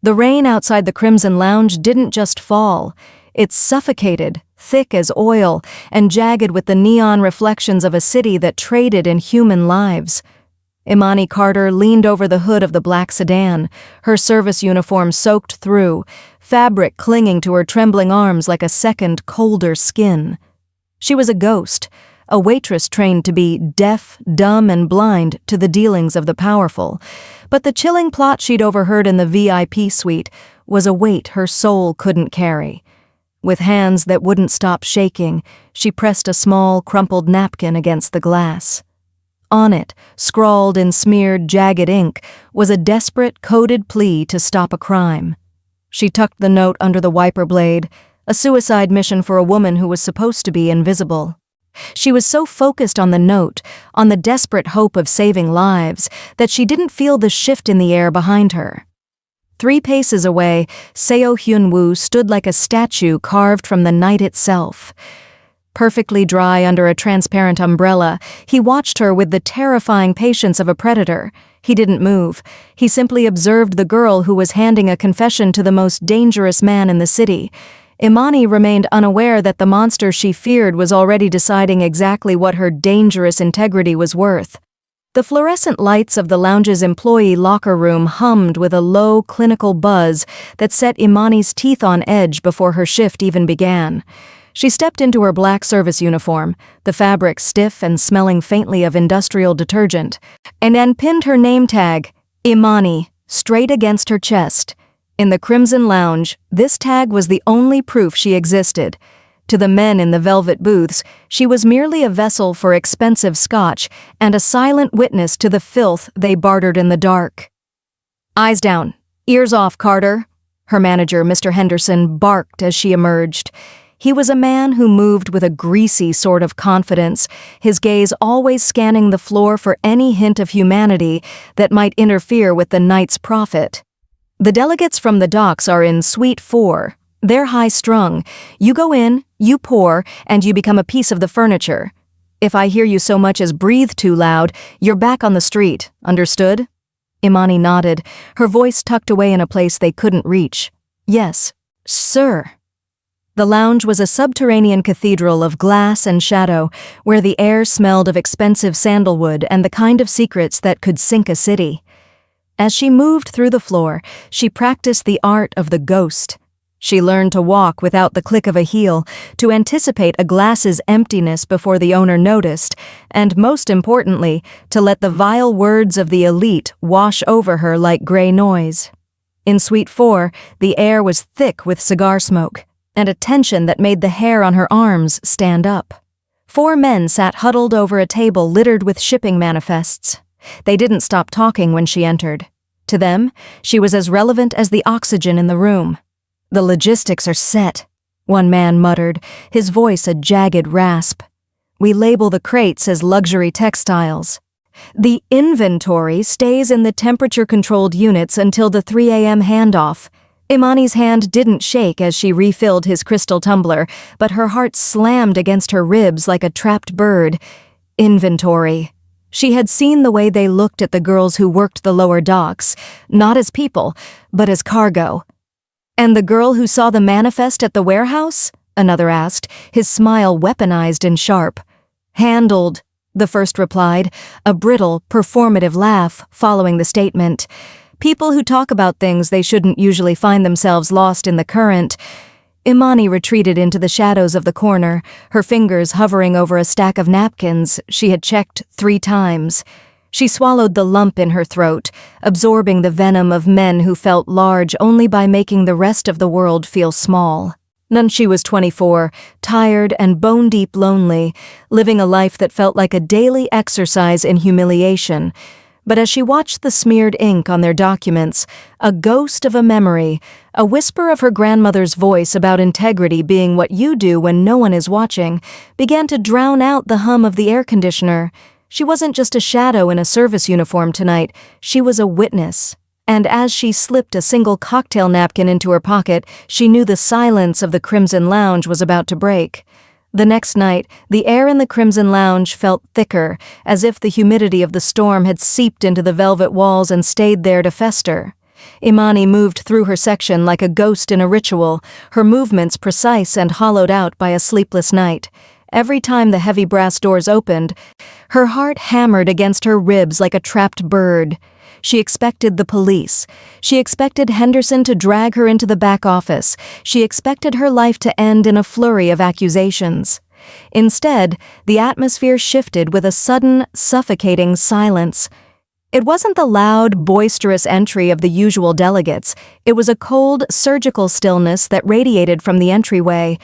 The rain outside the Crimson Lounge didn't just fall. It suffocated, thick as oil, and jagged with the neon reflections of a city that traded in human lives. Imani Carter leaned over the hood of the black sedan, her service uniform soaked through, fabric clinging to her trembling arms like a second, colder skin. She was a ghost, a waitress trained to be deaf, dumb, and blind to the dealings of the powerful. But the chilling plot she'd overheard in the VIP suite was a weight her soul couldn't carry. With hands that wouldn't stop shaking, she pressed a small, crumpled napkin against the glass. On it, scrawled in smeared, jagged ink, was a desperate, coded plea to stop a crime. She tucked the note under the wiper blade, a suicide mission for a woman who was supposed to be invisible. She was so focused on the note, on the desperate hope of saving lives, that she didn't feel the shift in the air behind her. 3 paces away, Seo Hyun-woo stood like a statue carved from the night itself. Perfectly dry under a transparent umbrella, he watched her with the terrifying patience of a predator. He didn't move. He simply observed the girl who was handing a confession to the most dangerous man in the city. Imani remained unaware that the monster she feared was already deciding exactly what her dangerous integrity was worth. The fluorescent lights of the lounge's employee locker room hummed with a low, clinical buzz that set Imani's teeth on edge before her shift even began. She stepped into her black service uniform, the fabric stiff and smelling faintly of industrial detergent, and then pinned her name tag, Imani, straight against her chest. In the Crimson Lounge, this tag was the only proof she existed. To the men in the velvet booths, she was merely a vessel for expensive scotch and a silent witness to the filth they bartered in the dark. "Eyes down. Ears off, Carter," her manager, Mr. Henderson, barked as she emerged. He was a man who moved with a greasy sort of confidence, his gaze always scanning the floor for any hint of humanity that might interfere with the night's profit. "The delegates from the docks are in Suite 4. They're high-strung. You go in, you pour, and you become a piece of the furniture. If I hear you so much as breathe too loud, you're back on the street. Understood?" Imani nodded, her voice tucked away in a place they couldn't reach. "Yes, sir." The lounge was a subterranean cathedral of glass and shadow, where the air smelled of expensive sandalwood and the kind of secrets that could sink a city. As she moved through the floor, she practiced the art of the ghost. She learned to walk without the click of a heel, to anticipate a glass's emptiness before the owner noticed, and most importantly, to let the vile words of the elite wash over her like gray noise. In Suite 4, the air was thick with cigar smoke, and a tension that made the hair on her arms stand up. 4 men sat huddled over a table littered with shipping manifests. They didn't stop talking when she entered. To them, she was as relevant as the oxygen in the room. "The logistics are set," one man muttered, his voice a jagged rasp. "We label the crates as luxury textiles. The inventory stays in the temperature-controlled units until the 3 a.m. handoff." Imani's hand didn't shake as she refilled his crystal tumbler, but her heart slammed against her ribs like a trapped bird. Inventory. She had seen the way they looked at the girls who worked the lower docks, not as people, but as cargo. "And the girl who saw the manifest at the warehouse?" another asked, his smile weaponized and sharp. "Handled," the first replied, a brittle, performative laugh following the statement. People who talk about things they shouldn't usually find themselves lost in the current. Imani retreated into the shadows of the corner, her fingers hovering over a stack of napkins she had checked 3 times. She swallowed the lump in her throat, absorbing the venom of men who felt large only by making the rest of the world feel small. She was 24, tired and bone-deep lonely, living a life that felt like a daily exercise in humiliation. But as she watched the smeared ink on their documents, a ghost of a memory, a whisper of her grandmother's voice about integrity being what you do when no one is watching, began to drown out the hum of the air conditioner. She wasn't just a shadow in a service uniform tonight, she was a witness. And as she slipped a single cocktail napkin into her pocket, she knew the silence of the Crimson Lounge was about to break. The next night, the air in the Crimson Lounge felt thicker, as if the humidity of the storm had seeped into the velvet walls and stayed there to fester. Imani moved through her section like a ghost in a ritual, her movements precise and hollowed out by a sleepless night. Every time the heavy brass doors opened, her heart hammered against her ribs like a trapped bird. She expected the police. She expected Henderson to drag her into the back office. She expected her life to end in a flurry of accusations. Instead, the atmosphere shifted with a sudden, suffocating silence. It wasn't the loud, boisterous entry of the usual delegates. It was a cold, surgical stillness that radiated from the entryway.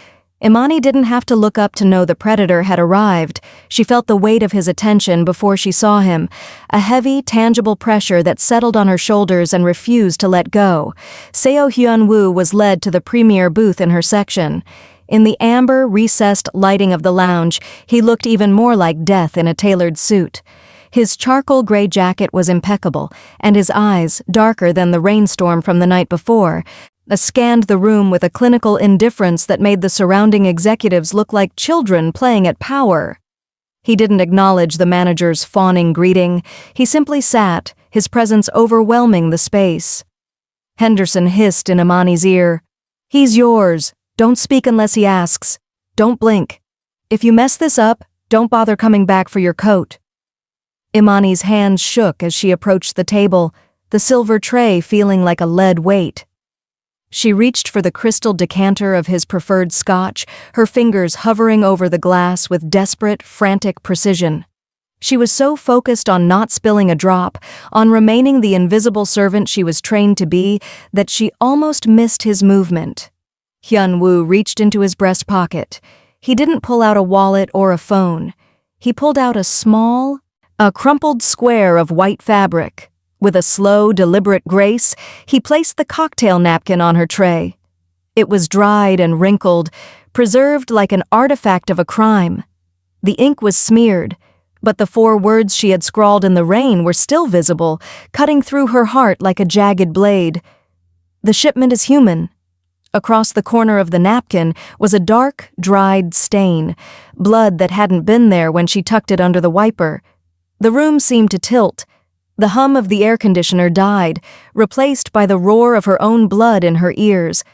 Imani didn't have to look up to know the predator had arrived. She felt the weight of his attention before she saw him, a heavy, tangible pressure that settled on her shoulders and refused to let go. Seo Hyun-woo was led to the premier booth in her section. In the amber, recessed lighting of the lounge, he looked even more like death in a tailored suit. His charcoal gray jacket was impeccable, and his eyes, darker than the rainstorm from the night before, scanned the room with a clinical indifference that made the surrounding executives look like children playing at power. He didn't acknowledge the manager's fawning greeting. He simply sat, his presence overwhelming the space. Henderson hissed in Imani's ear, "He's yours. Don't speak unless he asks. Don't blink. If you mess this up, don't bother coming back for your coat." Imani's hands shook as she approached the table, the silver tray feeling like a lead weight. She reached for the crystal decanter of his preferred scotch, her fingers hovering over the glass with desperate, frantic precision. She was so focused on not spilling a drop, on remaining the invisible servant she was trained to be, that she almost missed his movement. Hyun-woo reached into his breast pocket. He didn't pull out a wallet or a phone. He pulled out a crumpled square of white fabric. With a slow, deliberate grace, he placed the cocktail napkin on her tray. It was dried and wrinkled, preserved like an artifact of a crime. The ink was smeared, but the 4 words she had scrawled in the rain were still visible, cutting through her heart like a jagged blade. "The shipment is human." Across the corner of the napkin was a dark, dried stain, blood that hadn't been there when she tucked it under the wiper. The room seemed to tilt. The hum of the air conditioner died, replaced by the roar of her own blood in her ears.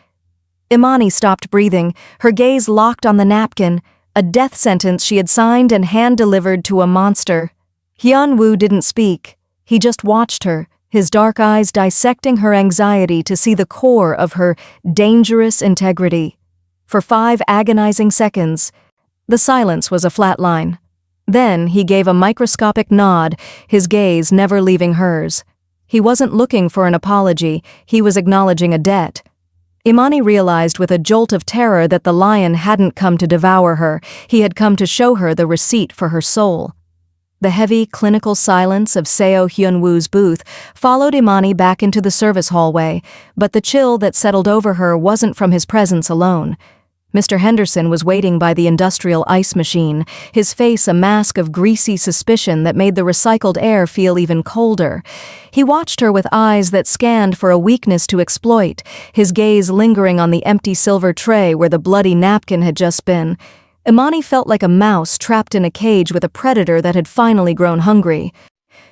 Imani stopped breathing, her gaze locked on the napkin, a death sentence she had signed and hand-delivered to a monster. Hyun-woo didn't speak. He just watched her, his dark eyes dissecting her anxiety to see the core of her dangerous integrity. For 5 agonizing seconds, the silence was a flat line. Then he gave a microscopic nod, his gaze never leaving hers. He wasn't looking for an apology, he was acknowledging a debt. Imani realized with a jolt of terror that the lion hadn't come to devour her, he had come to show her the receipt for her soul. The heavy, clinical silence of Seo Hyun-woo's booth followed Imani back into the service hallway, but the chill that settled over her wasn't from his presence alone. Mr. Henderson was waiting by the industrial ice machine, his face a mask of greasy suspicion that made the recycled air feel even colder. He watched her with eyes that scanned for a weakness to exploit, his gaze lingering on the empty silver tray where the bloody napkin had just been. Imani felt like a mouse trapped in a cage with a predator that had finally grown hungry.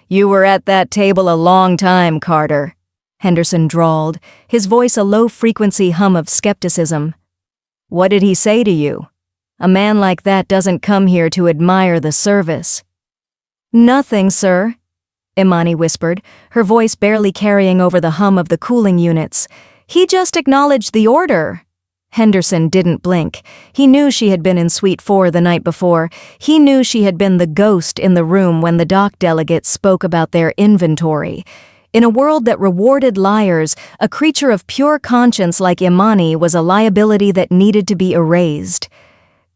"You were at that table a long time, Carter," Henderson drawled, his voice a low-frequency hum of skepticism. "What did he say to you? A man like that doesn't come here to admire the service." "Nothing, sir," Imani whispered, her voice barely carrying over the hum of the cooling units. "He just acknowledged the order." Henderson didn't blink. He knew she had been in Suite 4 the night before. He knew she had been the ghost in the room when the dock delegates spoke about their inventory. In a world that rewarded liars, a creature of pure conscience like Imani was a liability that needed to be erased.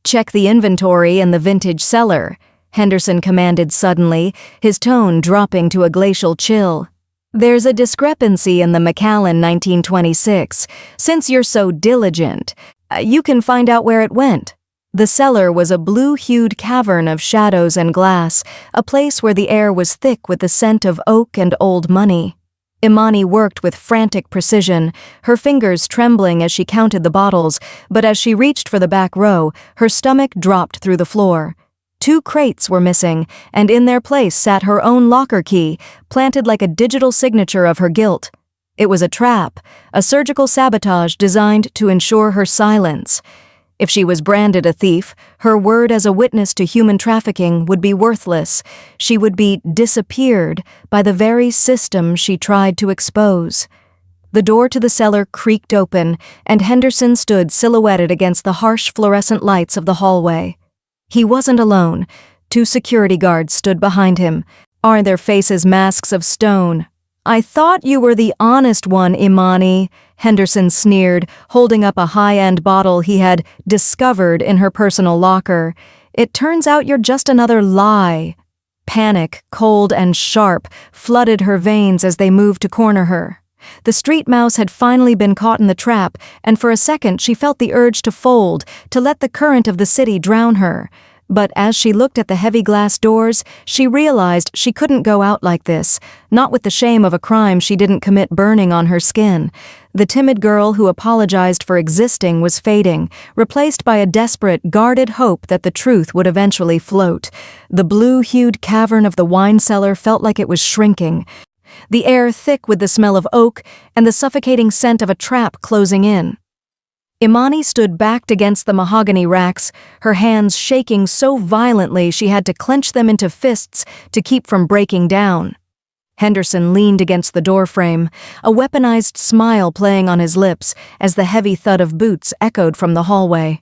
"Check the inventory in the vintage cellar," Henderson commanded suddenly, his tone dropping to a glacial chill. "There's a discrepancy in the Macallan 1926. Since you're so diligent, you can find out where it went." The cellar was a blue-hued cavern of shadows and glass, a place where the air was thick with the scent of oak and old money. Imani worked with frantic precision, her fingers trembling as she counted the bottles, but as she reached for the back row, her stomach dropped through the floor. 2 crates were missing, and in their place sat her own locker key, planted like a digital signature of her guilt. It was a trap, a surgical sabotage designed to ensure her silence. If she was branded a thief, her word as a witness to human trafficking would be worthless. She would be disappeared by the very system she tried to expose. The door to the cellar creaked open, and Henderson stood silhouetted against the harsh fluorescent lights of the hallway. He wasn't alone. 2 security guards stood behind him, their faces masks of stone. "I thought you were the honest one, Imani," Henderson sneered, holding up a high-end bottle he had discovered in her personal locker. "It turns out you're just another lie." Panic, cold and sharp, flooded her veins as they moved to corner her. The street mouse had finally been caught in the trap, and for a second she felt the urge to fold, to let the current of the city drown her. But as she looked at the heavy glass doors, she realized she couldn't go out like this, not with the shame of a crime she didn't commit burning on her skin. The timid girl who apologized for existing was fading, replaced by a desperate, guarded hope that the truth would eventually float. The blue-hued cavern of the wine cellar felt like it was shrinking, the air thick with the smell of oak and the suffocating scent of a trap closing in. Imani stood backed against the mahogany racks, her hands shaking so violently she had to clench them into fists to keep from breaking down. Henderson leaned against the doorframe, a weaponized smile playing on his lips as the heavy thud of boots echoed from the hallway.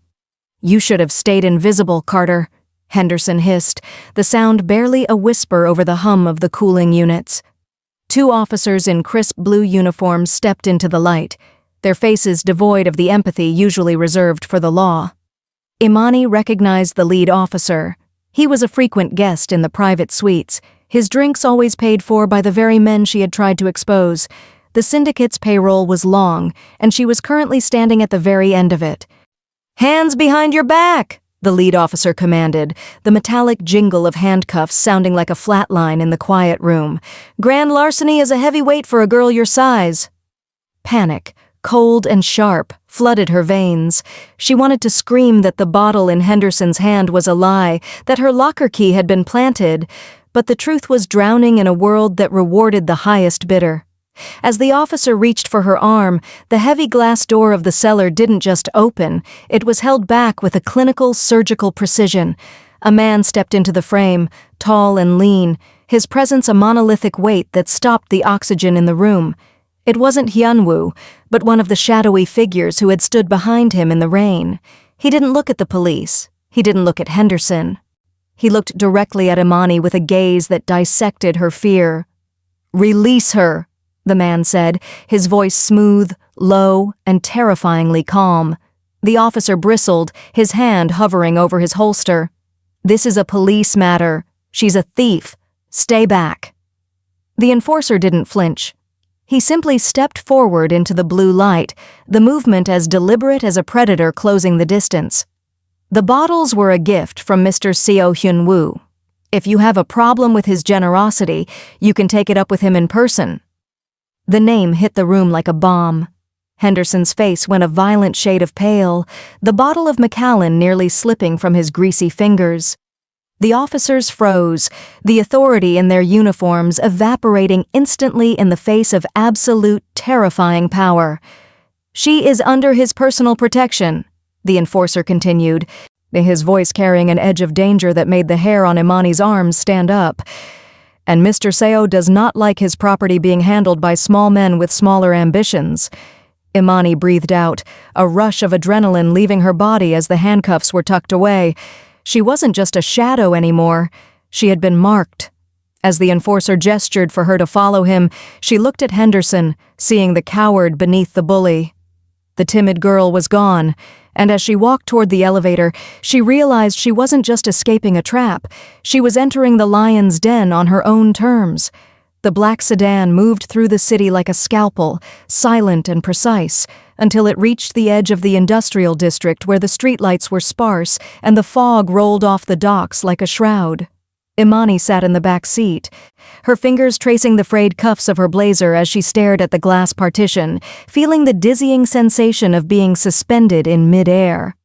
"You should have stayed invisible, Carter," Henderson hissed, the sound barely a whisper over the hum of the cooling units. 2 officers in crisp blue uniforms stepped into the light, their faces devoid of the empathy usually reserved for the law. Imani recognized the lead officer. He was a frequent guest in the private suites, his drinks always paid for by the very men she had tried to expose. The syndicate's payroll was long, and she was currently standing at the very end of it. "Hands behind your back!" the lead officer commanded, the metallic jingle of handcuffs sounding like a flat line in the quiet room. "Grand larceny is a heavy weight for a girl your size." Panic, cold and sharp, flooded her veins. She wanted to scream that the bottle in Henderson's hand was a lie, that her locker key had been planted, but the truth was drowning in a world that rewarded the highest bidder. As the officer reached for her arm, the heavy glass door of the cellar didn't just open, it was held back with a clinical, surgical precision. A man stepped into the frame, tall and lean, his presence a monolithic weight that stopped the oxygen in the room. It wasn't Hyunwoo, but one of the shadowy figures who had stood behind him in the rain. He didn't look at the police. He didn't look at Henderson. He looked directly at Imani with a gaze that dissected her fear. "Release her," the man said, his voice smooth, low, and terrifyingly calm. The officer bristled, his hand hovering over his holster. "This is a police matter. She's a thief. Stay back." The enforcer didn't flinch. He simply stepped forward into the blue light, the movement as deliberate as a predator closing the distance. "The bottles were a gift from Mr. Seo Hyun-woo. If you have a problem with his generosity, you can take it up with him in person." The name hit the room like a bomb. Henderson's face went a violent shade of pale, the bottle of Macallan nearly slipping from his greasy fingers. The officers froze, the authority in their uniforms evaporating instantly in the face of absolute, terrifying power. "She is under his personal protection," the enforcer continued, his voice carrying an edge of danger that made the hair on Imani's arms stand up. "And Mr. Seo does not like his property being handled by small men with smaller ambitions." Imani breathed out, a rush of adrenaline leaving her body as the handcuffs were tucked away. She wasn't just a shadow anymore. She had been marked. As the enforcer gestured for her to follow him, she looked at Henderson, seeing the coward beneath the bully. The timid girl was gone, and as she walked toward the elevator, she realized she wasn't just escaping a trap. She was entering the lion's den on her own terms. The black sedan moved through the city like a scalpel, silent and precise, until it reached the edge of the industrial district where the streetlights were sparse and the fog rolled off the docks like a shroud. Imani sat in the back seat, her fingers tracing the frayed cuffs of her blazer as she stared at the glass partition, feeling the dizzying sensation of being suspended in mid-air.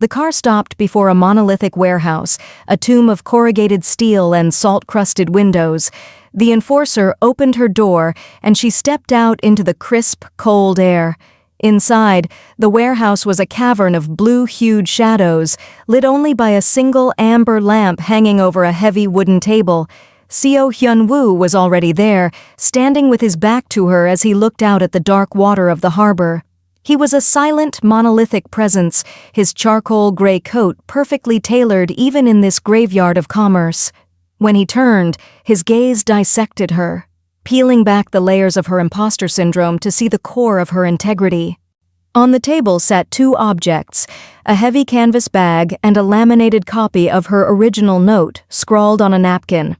The car stopped before a monolithic warehouse, a tomb of corrugated steel and salt-crusted windows. The enforcer opened her door, and she stepped out into the crisp, cold air. Inside, the warehouse was a cavern of blue-hued shadows, lit only by a single amber lamp hanging over a heavy wooden table. Seo Hyun-woo was already there, standing with his back to her as he looked out at the dark water of the harbor. He was a silent, monolithic presence, his charcoal gray coat perfectly tailored even in this graveyard of commerce. When he turned, his gaze dissected her, peeling back the layers of her imposter syndrome to see the core of her integrity. On the table sat two objects, a heavy canvas bag and a laminated copy of her original note scrawled on a napkin.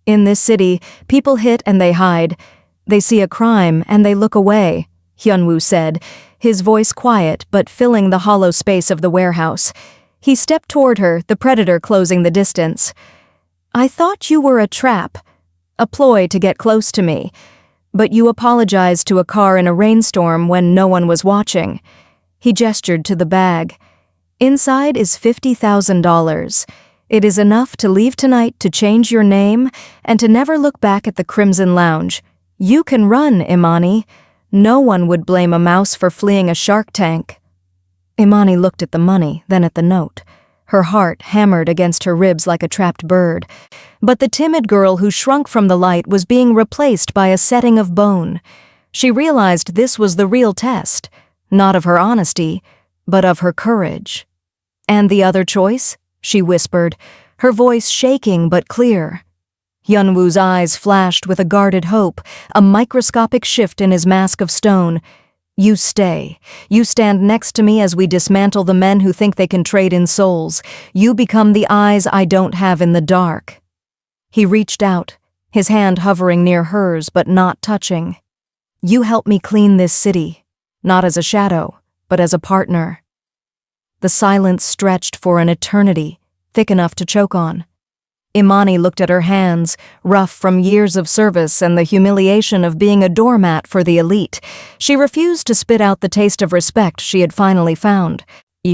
In this city, people hit and they hide. They see a crime and they look away, Hyun-woo said, his voice quiet but filling the hollow space of the warehouse. He stepped toward her, the predator closing the distance. "I thought you were a trap, a ploy to get close to me, but you apologized to a car in a rainstorm when no one was watching." He gestured to the bag. "Inside is $50,000. It is enough to leave tonight to change your name and to never look back at the Crimson Lounge. You can run, Imani. No one would blame a mouse for fleeing a shark tank." Imani looked at the money, then at the note. Her heart hammered against her ribs like a trapped bird. But the timid girl who shrunk from the light was being replaced by a setting of bone. She realized this was the real test, not of her honesty, but of her courage. "And the other choice?" she whispered, her voice shaking but clear. Hyun-woo's eyes flashed with a guarded hope, a microscopic shift in his mask of stone. "You stay. You stand next to me as we dismantle the men who think they can trade in souls. You become the eyes I don't have in the dark." He reached out, his hand hovering near hers but not touching. "You help me clean this city, not as a shadow, but as a partner." The silence stretched for an eternity, thick enough to choke on. Imani looked at her hands, rough from years of service and the humiliation of being a doormat for the elite. She refused to spit out the taste of respect she had finally found.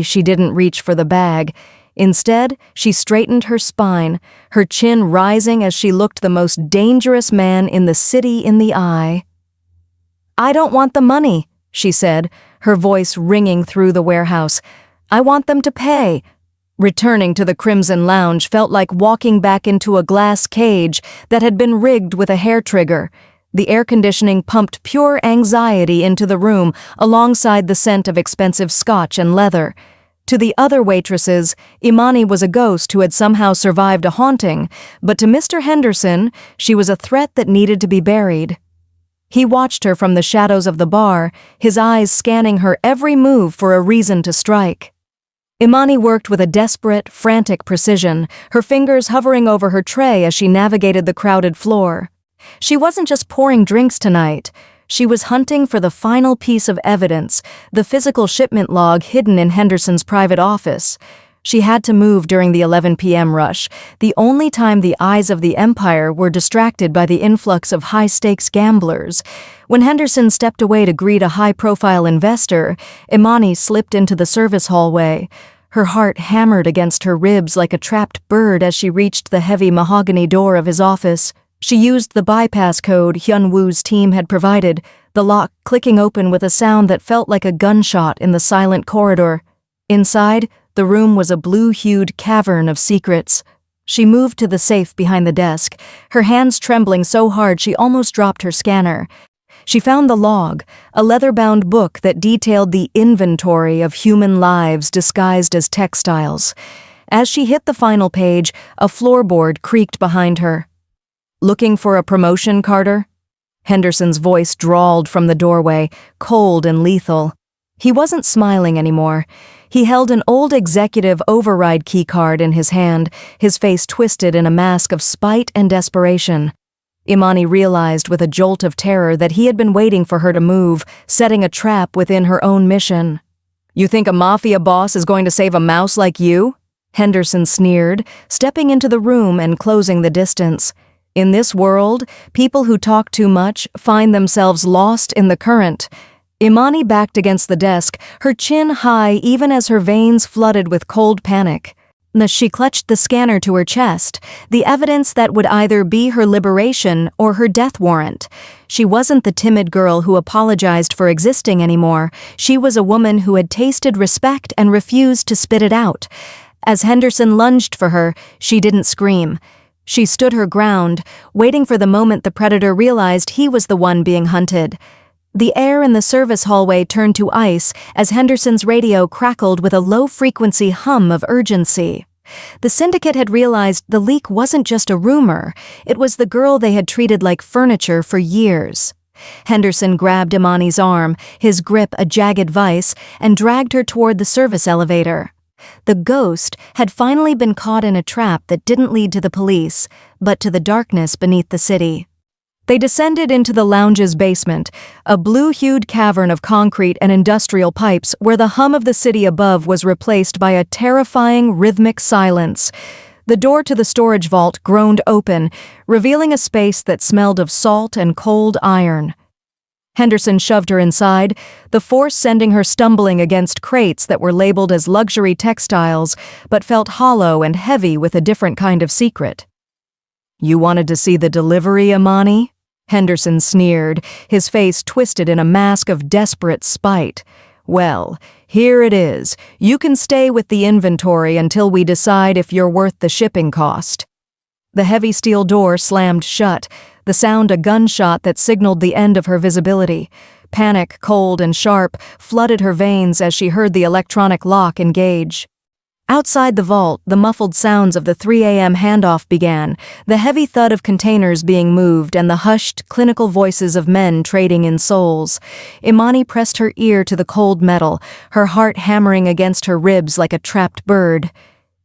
She didn't reach for the bag. Instead, she straightened her spine, her chin rising as she looked the most dangerous man in the city in the eye. "I don't want the money," she said, her voice ringing through the warehouse. "I want them to pay." Returning to the Crimson Lounge felt like walking back into a glass cage that had been rigged with a hair trigger. The air conditioning pumped pure anxiety into the room alongside the scent of expensive scotch and leather. To the other waitresses, Imani was a ghost who had somehow survived a haunting, but to Mr. Henderson, she was a threat that needed to be buried. He watched her from the shadows of the bar, his eyes scanning her every move for a reason to strike. Imani worked with a desperate, frantic precision, her fingers hovering over her tray as she navigated the crowded floor. She wasn't just pouring drinks tonight. She was hunting for the final piece of evidence, the physical shipment log hidden in Henderson's private office. She had to move during the 11 p.m. rush, the only time the eyes of the Empire were distracted by the influx of high-stakes gamblers. When Henderson stepped away to greet a high-profile investor, Imani slipped into the service hallway. Her heart hammered against her ribs like a trapped bird as she reached the heavy mahogany door of his office. She used the bypass code Hyun-woo's team had provided, the lock clicking open with a sound that felt like a gunshot in the silent corridor. Inside, the room was a blue-hued cavern of secrets. She moved to the safe behind the desk, her hands trembling so hard she almost dropped her scanner. She found the log, a leather-bound book that detailed the inventory of human lives disguised as textiles. As she hit the final page, a floorboard creaked behind her. "Looking for a promotion, Carter?" Henderson's voice drawled from the doorway, cold and lethal. He wasn't smiling anymore. He held an old executive override keycard in his hand, his face twisted in a mask of spite and desperation. Imani realized with a jolt of terror that he had been waiting for her to move, setting a trap within her own mission. "You think a Mafia boss is going to save a mouse like you?" Henderson sneered, stepping into the room and closing the distance. "In this world, people who talk too much find themselves lost in the current. Imani backed against the desk, her chin high even as her veins flooded with cold panic. She clutched the scanner to her chest, the evidence that would either be her liberation or her death warrant. She wasn't the timid girl who apologized for existing anymore. She was a woman who had tasted respect and refused to spit it out. As Henderson lunged for her, she didn't scream. She stood her ground, waiting for the moment the predator realized he was the one being hunted. The air in the service hallway turned to ice as Henderson's radio crackled with a low-frequency hum of urgency. The syndicate had realized the leak wasn't just a rumor, it was the girl they had treated like furniture for years. Henderson grabbed Imani's arm, his grip a jagged vice, and dragged her toward the service elevator. The ghost had finally been caught in a trap that didn't lead to the police, but to the darkness beneath the city. They descended into the lounge's basement, a blue-hued cavern of concrete and industrial pipes where the hum of the city above was replaced by a terrifying rhythmic silence. The door to the storage vault groaned open, revealing a space that smelled of salt and cold iron. Henderson shoved her inside, the force sending her stumbling against crates that were labeled as luxury textiles but felt hollow and heavy with a different kind of secret. "You wanted to see the delivery, Imani?" Henderson sneered, his face twisted in a mask of desperate spite. "Well, here it is. You can stay with the inventory until we decide if you're worth the shipping cost." The heavy steel door slammed shut, the sound a gunshot that signaled the end of her visibility. Panic, cold and sharp, flooded her veins as she heard the electronic lock engage. Outside the vault, the muffled sounds of the 3 a.m. handoff began, the heavy thud of containers being moved and the hushed, clinical voices of men trading in souls. Imani pressed her ear to the cold metal, her heart hammering against her ribs like a trapped bird.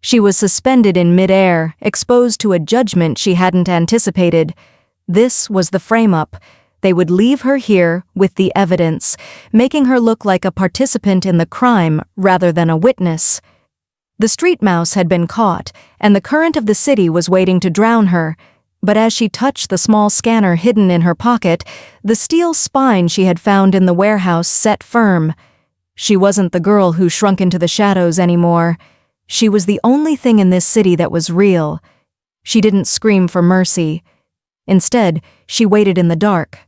She was suspended in midair, exposed to a judgment she hadn't anticipated. This was the frame-up. They would leave her here with the evidence, making her look like a participant in the crime rather than a witness. The street mouse had been caught, and the current of the city was waiting to drown her. But as she touched the small scanner hidden in her pocket, the steel spine she had found in the warehouse set firm. She wasn't the girl who shrunk into the shadows anymore. She was the only thing in this city that was real. She didn't scream for mercy. Instead, she waited in the dark.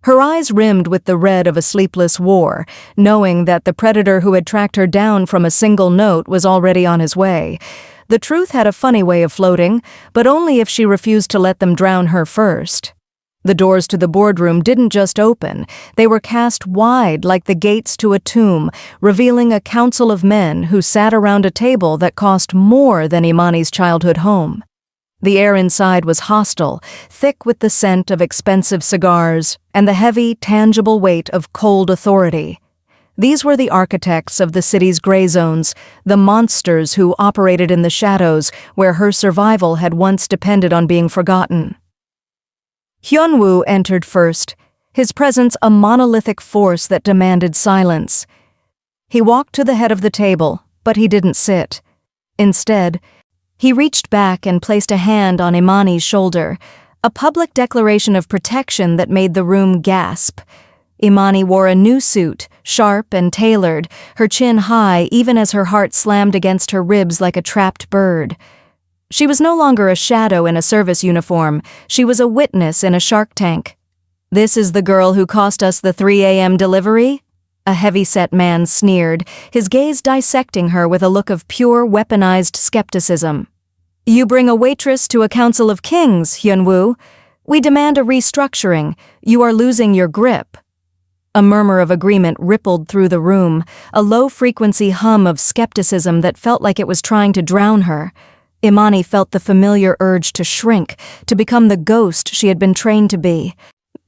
Her eyes rimmed with the red of a sleepless war, knowing that the predator who had tracked her down from a single note was already on his way. The truth had a funny way of floating, but only if she refused to let them drown her first. The doors to the boardroom didn't just open, they were cast wide like the gates to a tomb, revealing a council of men who sat around a table that cost more than Imani's childhood home. The air inside was hostile, thick with the scent of expensive cigars and the heavy, tangible weight of cold authority. These were the architects of the city's gray zones, the monsters who operated in the shadows where her survival had once depended on being forgotten. Hyunwoo entered first, his presence a monolithic force that demanded silence. He walked to the head of the table, but he didn't sit. Instead, he reached back and placed a hand on Imani's shoulder, a public declaration of protection that made the room gasp. Imani wore a new suit, sharp and tailored, her chin high even as her heart slammed against her ribs like a trapped bird. She was no longer a shadow in a service uniform, she was a witness in a shark tank. "This is the girl who cost us the 3 a.m. delivery?" A heavy-set man sneered, his gaze dissecting her with a look of pure, weaponized skepticism. "You bring a waitress to a council of kings, Hyunwoo. We demand a restructuring. You are losing your grip." A murmur of agreement rippled through the room, a low-frequency hum of skepticism that felt like it was trying to drown her. Imani felt the familiar urge to shrink, to become the ghost she had been trained to be.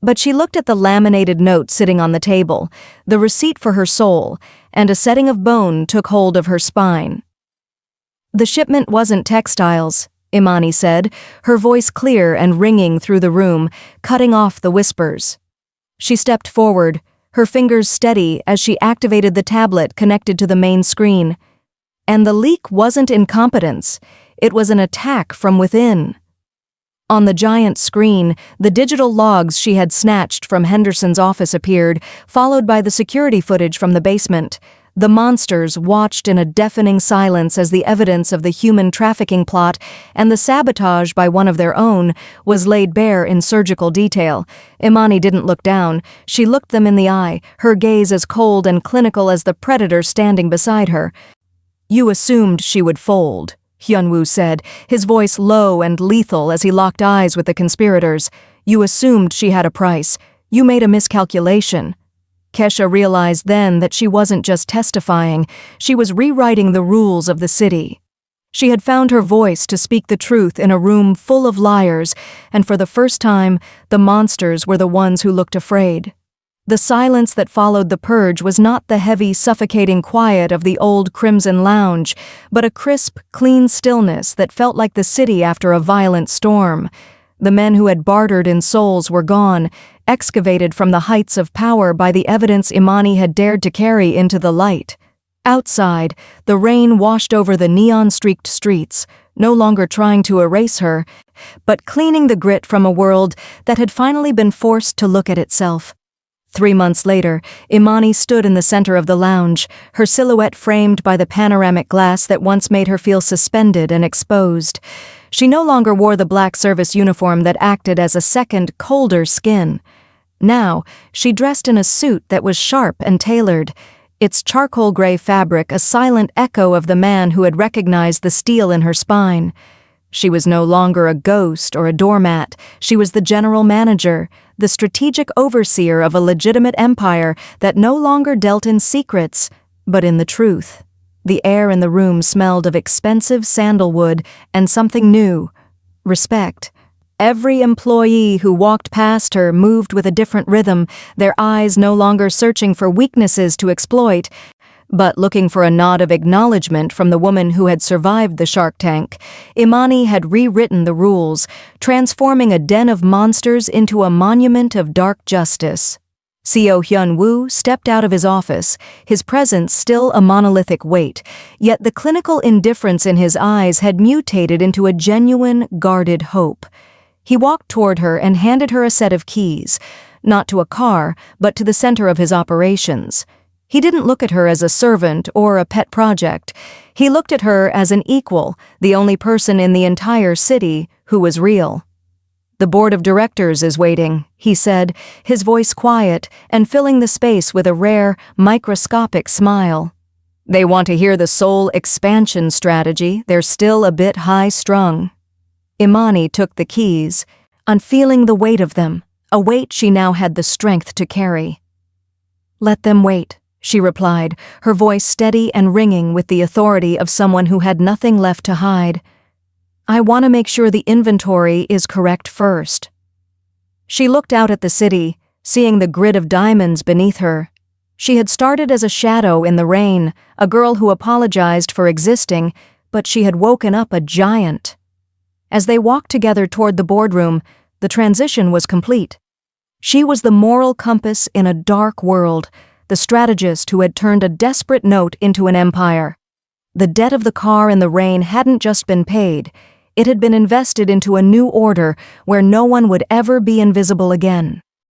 But she looked at the laminated note sitting on the table, the receipt for her soul, and a setting of bone took hold of her spine. "The shipment wasn't textiles," Imani said, her voice clear and ringing through the room, cutting off the whispers. She stepped forward, her fingers steady as she activated the tablet connected to the main screen. And the leak wasn't incompetence, it was an attack from within. On the giant screen, the digital logs she had snatched from Henderson's office appeared, followed by the security footage from the basement. The monsters watched in a deafening silence as the evidence of the human trafficking plot and the sabotage by one of their own was laid bare in surgical detail. Imani didn't look down. She looked them in the eye, her gaze as cold and clinical as the predator standing beside her. "You assumed she would fold," Hyunwoo said, his voice low and lethal as he locked eyes with the conspirators. "You assumed she had a price. You made a miscalculation." Kesha realized then that she wasn't just testifying, she was rewriting the rules of the city. She had found her voice to speak the truth in a room full of liars, and for the first time, the monsters were the ones who looked afraid. The silence that followed the purge was not the heavy, suffocating quiet of the old Crimson Lounge, but a crisp, clean stillness that felt like the city after a violent storm. The men who had bartered in souls were gone, excavated from the heights of power by the evidence Imani had dared to carry into the light. Outside, the rain washed over the neon-streaked streets, no longer trying to erase her, but cleaning the grit from a world that had finally been forced to look at itself. 3 months later, Imani stood in the center of the lounge, her silhouette framed by the panoramic glass that once made her feel suspended and exposed. She no longer wore the black service uniform that acted as a second, colder skin. Now, she dressed in a suit that was sharp and tailored, its charcoal gray fabric a silent echo of the man who had recognized the steel in her spine. She was no longer a ghost or a doormat. She was the general manager, the strategic overseer of a legitimate empire that no longer dealt in secrets, but in the truth. The air in the room smelled of expensive sandalwood and something new: respect. Every employee who walked past her moved with a different rhythm, their eyes no longer searching for weaknesses to exploit, but looking for a nod of acknowledgement from the woman who had survived the Shark Tank. Imani had rewritten the rules, transforming a den of monsters into a monument of dark justice. CEO Hyun-woo stepped out of his office, his presence still a monolithic weight, yet the clinical indifference in his eyes had mutated into a genuine, guarded hope. He walked toward her and handed her a set of keys, not to a car, but to the center of his operations. He didn't look at her as a servant or a pet project. He looked at her as an equal, the only person in the entire city who was real. "The board of directors is waiting," he said, his voice quiet and filling the space with a rare, microscopic smile. "They want to hear the soul expansion strategy. They're still a bit high-strung." Imani took the keys, unfeeling the weight of them, a weight she now had the strength to carry. "Let them wait," she replied, her voice steady and ringing with the authority of someone who had nothing left to hide. "I want to make sure the inventory is correct first." She looked out at the city, seeing the grid of diamonds beneath her. She had started as a shadow in the rain, a girl who apologized for existing, but she had woken up a giant. As they walked together toward the boardroom, the transition was complete. She was the moral compass in a dark world, the strategist who had turned a desperate note into an empire. The debt of the car in the rain hadn't just been paid, it had been invested into a new order where no one would ever be invisible again.